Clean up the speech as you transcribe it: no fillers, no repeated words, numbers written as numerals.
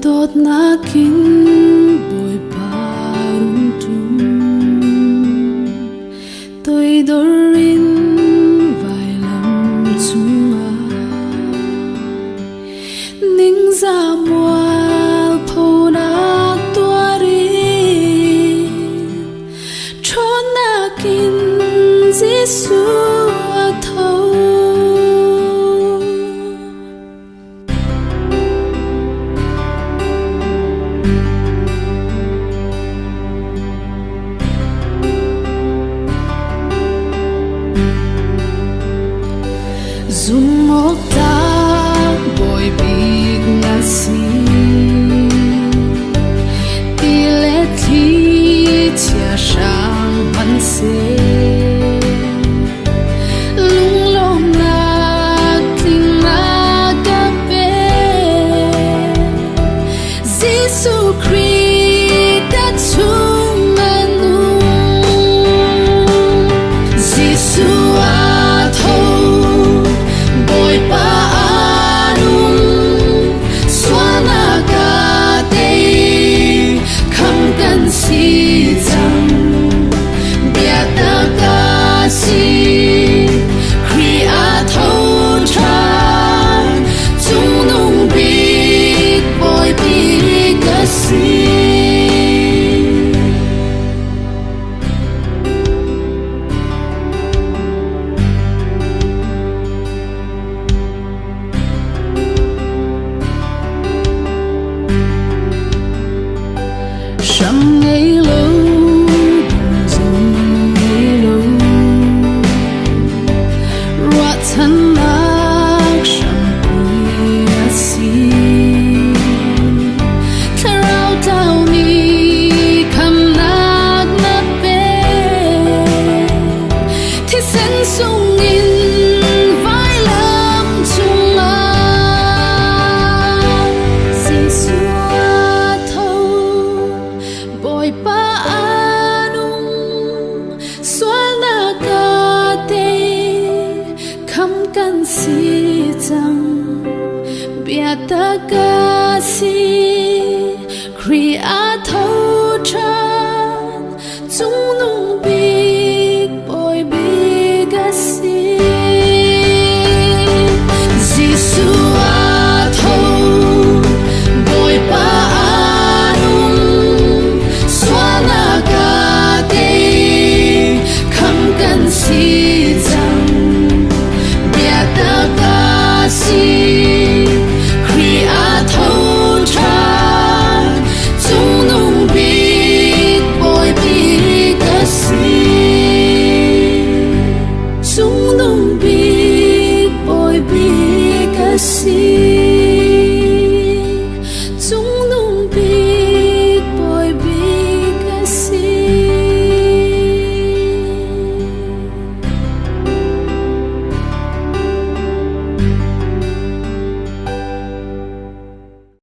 đốt na kín bồi parung tum tôi dorin vài lần chunga ning ra mual phô na tuari chôn na kín Giêsu thâu Zoom một ta bồi bịt ngã si Tì lệ thi chia sang văn xê Lung lom na kinh na cà bê Giêsu Christ đã chung anu Giêsu a thâu Bồi pa anung Suana ka te Kham kan si chang Bia ta ka si Kri a thâu chan Chung nung bít Bồi bi ka si Some ngày lâu dừng ngày lâu Rót thân ác some quý asi Thơ rau tao ni khăm nát nát bê Thì sen sung in vai lâm chung Giêsu Bồi pa anung Suana ka te Kham kan si chang Bia ta ka si Kri a thâu cha